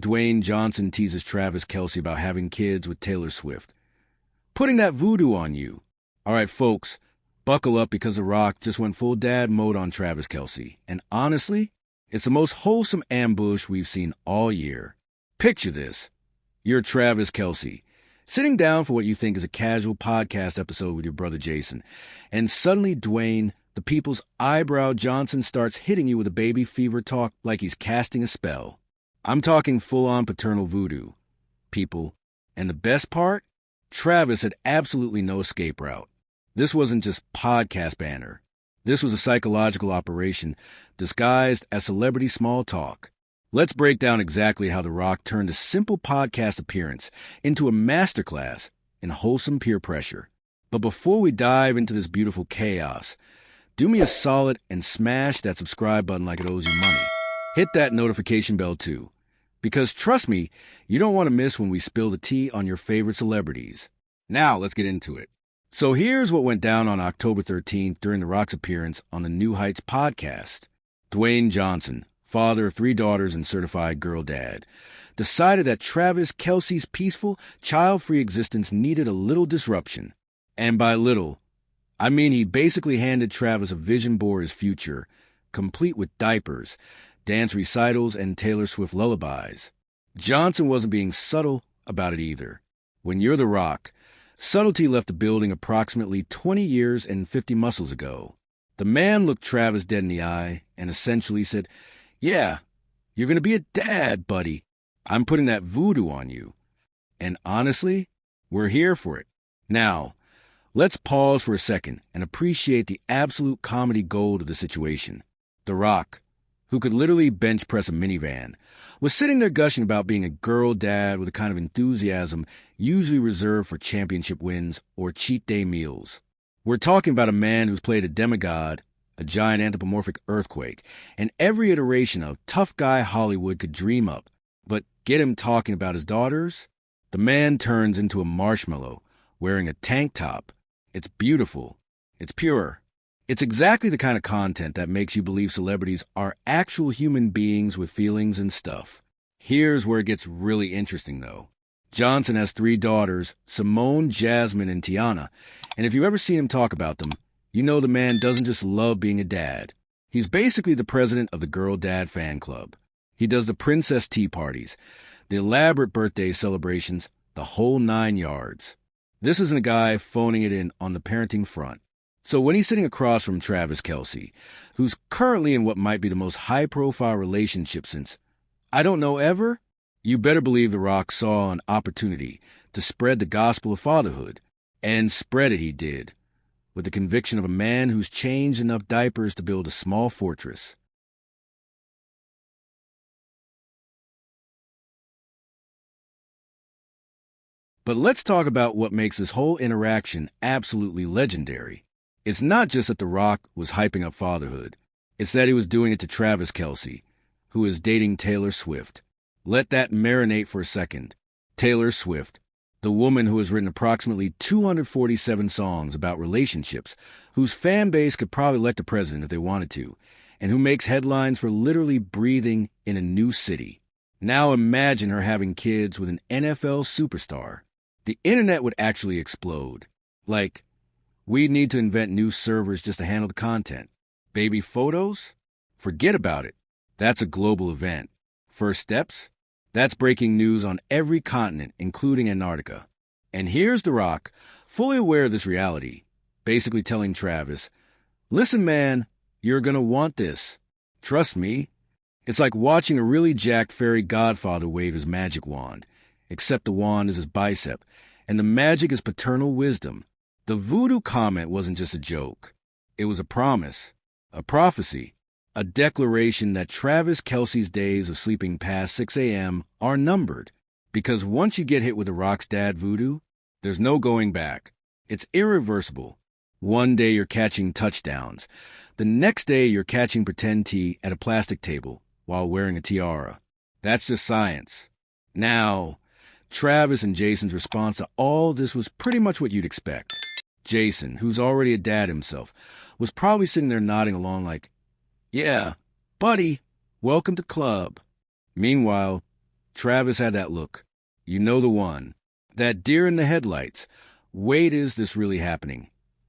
Dwayne Johnson teases Travis Kelce about having kids with Taylor Swift. Putting that voodoo on you. All right, folks, buckle up because The Rock just went full dad mode on Travis Kelce. And honestly, it's the most wholesome ambush we've seen all year. Picture this. You're Travis Kelce, sitting down for what you think is a casual podcast episode with your brother Jason, and suddenly Dwayne, the people's eyebrow Johnson, starts hitting you with a baby fever talk like he's casting a spell. I'm talking full-on paternal voodoo, people. And the best part? Travis had absolutely no escape route. This wasn't just podcast banner. This was a psychological operation disguised as celebrity small talk. Let's break down exactly how The Rock turned a simple podcast appearance into a masterclass in wholesome peer pressure. But before we dive into this beautiful chaos, do me a solid and smash that subscribe button like it owes you money. Hit that notification bell too, because trust me, you don't want to miss when we spill the tea on your favorite celebrities. Now let's get into it. So here's what went down on October 13th during The Rock's appearance on the New Heights podcast. Dwayne Johnson, father of 3 daughters and certified girl dad, decided that Travis Kelce's peaceful, child-free existence needed a little disruption. And by little, I mean he basically handed Travis a vision board his future, complete with diapers, dance recitals, and Taylor Swift lullabies. Johnson wasn't being subtle about it either. When you're The Rock, subtlety left the building approximately 20 years and 50 muscles ago. The man looked Travis dead in the eye and essentially said, "Yeah, you're going to be a dad, buddy. I'm putting that voodoo on you." And honestly, we're here for it. Now, let's pause for a second and appreciate the absolute comedy gold of the situation. The Rock, who could literally bench press a minivan, was sitting there gushing about being a girl dad with a kind of enthusiasm usually reserved for championship wins or cheat day meals. We're talking about a man who's played a demigod, a giant anthropomorphic earthquake, and every iteration of tough guy Hollywood could dream up. But get him talking about his daughters? The man turns into a marshmallow, wearing a tank top. It's beautiful. It's pure. It's exactly the kind of content that makes you believe celebrities are actual human beings with feelings and stuff. Here's where it gets really interesting, though. Johnson has 3 daughters, Simone, Jasmine, and Tiana, and if you've ever seen him talk about them, you know the man doesn't just love being a dad. He's basically the president of the Girl Dad fan club. He does the princess tea parties, the elaborate birthday celebrations, the whole 9 yards. This isn't a guy phoning it in on the parenting front. So when he's sitting across from Travis Kelce, who's currently in what might be the most high-profile relationship since, I don't know, ever, you better believe The Rock saw an opportunity to spread the gospel of fatherhood. And spread it he did, with the conviction of a man who's changed enough diapers to build a small fortress. But let's talk about what makes this whole interaction absolutely legendary. It's not just that The Rock was hyping up fatherhood. It's that he was doing it to Travis Kelce, who is dating Taylor Swift. Let that marinate for a second. Taylor Swift, the woman who has written approximately 247 songs about relationships, whose fan base could probably elect a president if they wanted to, and who makes headlines for literally breathing in a new city. Now imagine her having kids with an NFL superstar. The internet would actually explode. Like, we'd need to invent new servers just to handle the content. Baby photos? Forget about it. That's a global event. First steps? That's breaking news on every continent, including Antarctica. And here's The Rock, fully aware of this reality, basically telling Travis, "Listen, man, you're going to want this. Trust me." It's like watching a really jacked fairy godfather wave his magic wand, except the wand is his bicep, and the magic is paternal wisdom. The voodoo comment wasn't just a joke. It was a promise, a prophecy, a declaration that Travis Kelce's days of sleeping past 6 a.m. are numbered. Because once you get hit with The Rock's dad voodoo, there's no going back. It's irreversible. One day you're catching touchdowns. The next day you're catching pretend tea at a plastic table while wearing a tiara. That's just science. Now, Travis and Jason's response to all this was pretty much what you'd expect. Jason, who's already a dad himself, was probably sitting there nodding along like, "Yeah, buddy, welcome to club." Meanwhile, Travis had that look. You know the one. That deer in the headlights. Wait, is this really happening?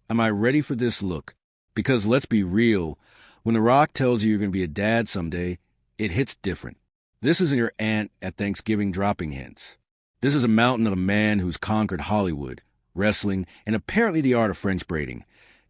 Am I ready for this look? Because let's be real, when The Rock tells you you're going to be a dad someday, it hits different. This isn't your aunt at Thanksgiving dropping hints. This is a mountain of a man who's conquered Hollywood, wrestling, and apparently the art of French braiding,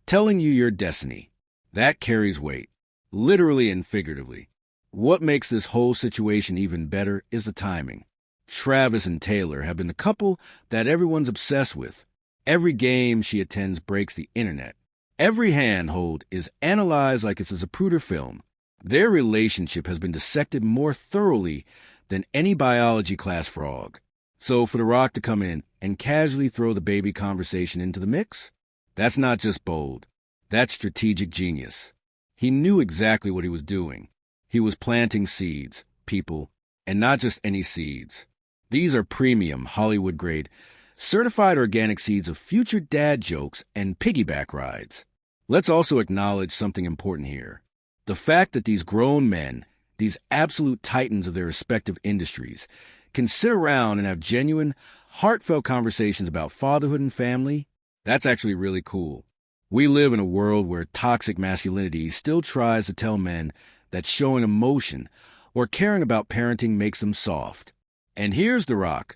telling you your destiny. That carries weight, literally and figuratively. What makes this whole situation even better is the timing. Travis and Taylor have been the couple that everyone's obsessed with. Every game she attends breaks the internet. Every handhold is analyzed like it's a Zapruder film. Their relationship has been dissected more thoroughly than any biology class frog. So for The Rock to come in and casually throw the baby conversation into the mix, that's not just bold. That's strategic genius. He knew exactly what he was doing. He was planting seeds, people, and not just any seeds. These are premium, Hollywood-grade, certified organic seeds of future dad jokes and piggyback rides. Let's also acknowledge something important here. The fact that these grown men, these absolute titans of their respective industries, can sit around and have genuine, heartfelt conversations about fatherhood and family, that's actually really cool. We live in a world where toxic masculinity still tries to tell men that showing emotion or caring about parenting makes them soft. And here's The Rock,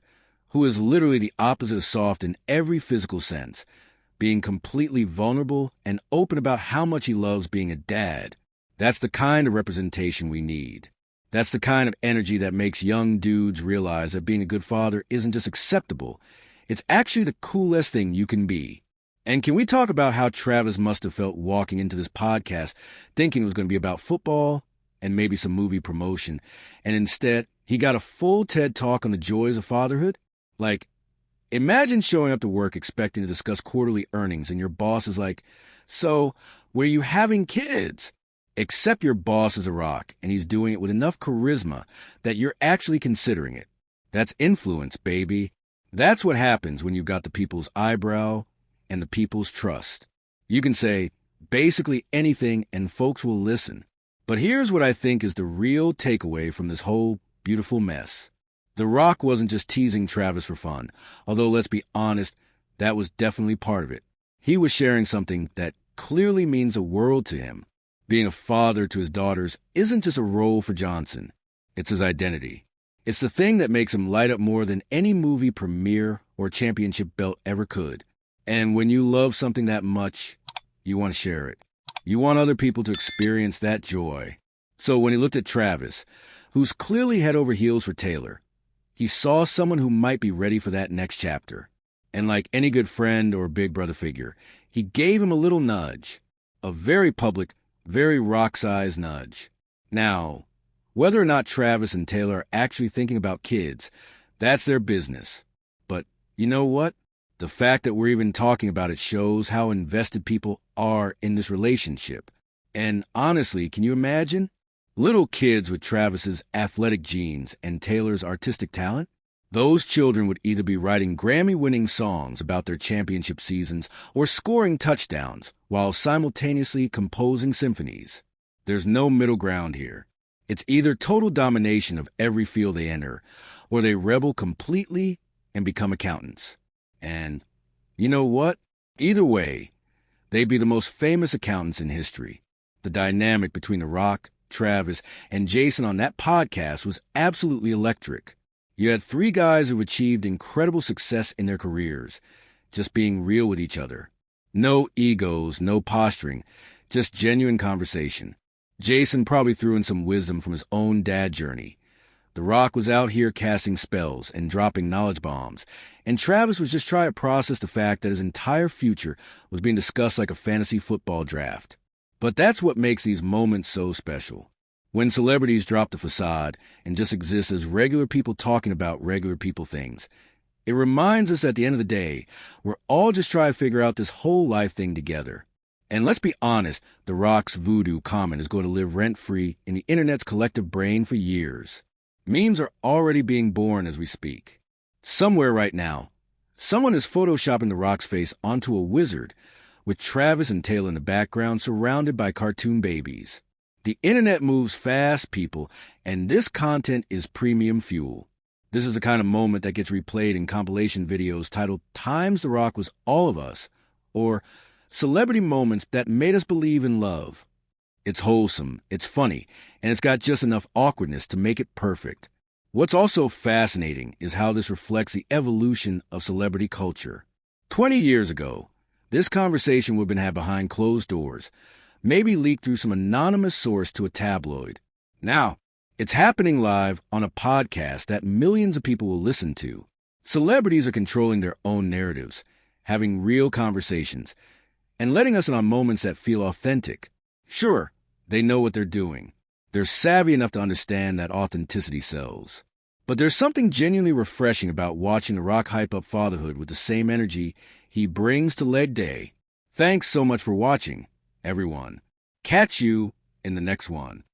who is literally the opposite of soft in every physical sense, being completely vulnerable and open about how much he loves being a dad. That's the kind of representation we need. That's the kind of energy that makes young dudes realize that being a good father isn't just acceptable, it's actually the coolest thing you can be. And can we talk about how Travis must have felt walking into this podcast thinking it was going to be about football and maybe some movie promotion, and instead he got a full TED Talk on the joys of fatherhood? Like, imagine showing up to work expecting to discuss quarterly earnings and your boss is like, "So, were you having kids?" Except your boss is a rock, and he's doing it with enough charisma that you're actually considering it. That's influence, baby. That's what happens when you've got the people's eyebrow and the people's trust. You can say basically anything and folks will listen. But here's what I think is the real takeaway from this whole beautiful mess. The Rock wasn't just teasing Travis for fun, although let's be honest, that was definitely part of it. He was sharing something that clearly means a world to him. Being a father to his daughters isn't just a role for Johnson. It's his identity. It's the thing that makes him light up more than any movie premiere or championship belt ever could. And when you love something that much, you want to share it. You want other people to experience that joy. So when he looked at Travis, who's clearly head over heels for Taylor, he saw someone who might be ready for that next chapter. And like any good friend or big brother figure, he gave him a little nudge. A very public, very rock-sized nudge. Now, whether or not Travis and Taylor are actually thinking about kids, that's their business. But you know what? The fact that we're even talking about it shows how invested people are in this relationship. And honestly, can you imagine? Little kids with Travis's athletic genes and Taylor's artistic talent? Those children would either be writing Grammy-winning songs about their championship seasons or scoring touchdowns while simultaneously composing symphonies. There's no middle ground here. It's either total domination of every field they enter, or they rebel completely and become accountants. And you know what? Either way, they'd be the most famous accountants in history. The dynamic between The Rock, Travis, and Jason on that podcast was absolutely electric. You had three guys who achieved incredible success in their careers, just being real with each other. No egos, no posturing, just genuine conversation. Jason probably threw in some wisdom from his own dad journey. The Rock was out here casting spells and dropping knowledge bombs, and Travis was just trying to process the fact that his entire future was being discussed like a fantasy football draft. But that's what makes these moments so special. When celebrities drop the facade and just exist as regular people talking about regular people things, it reminds us at the end of the day, we're all just trying to figure out this whole life thing together. And let's be honest, The Rock's voodoo comment is going to live rent-free in the internet's collective brain for years. Memes are already being born as we speak. Somewhere right now, someone is photoshopping The Rock's face onto a wizard, with Travis and Taylor in the background surrounded by cartoon babies. The internet moves fast, people, and this content is premium fuel. This is the kind of moment that gets replayed in compilation videos titled Times The Rock Was All of Us, or Celebrity Moments That Made Us Believe in Love. It's wholesome, it's funny, and it's got just enough awkwardness to make it perfect. What's also fascinating is how this reflects the evolution of celebrity culture. 20 years ago, this conversation would have been had behind closed doors, maybe leaked through some anonymous source to a tabloid. Now, it's happening live on a podcast that millions of people will listen to. Celebrities are controlling their own narratives, having real conversations, and letting us in on moments that feel authentic. Sure, they know what they're doing. They're savvy enough to understand that authenticity sells. But there's something genuinely refreshing about watching The Rock hype up fatherhood with the same energy he brings to leg day. Thanks so much for watching, everyone. Catch you in the next one.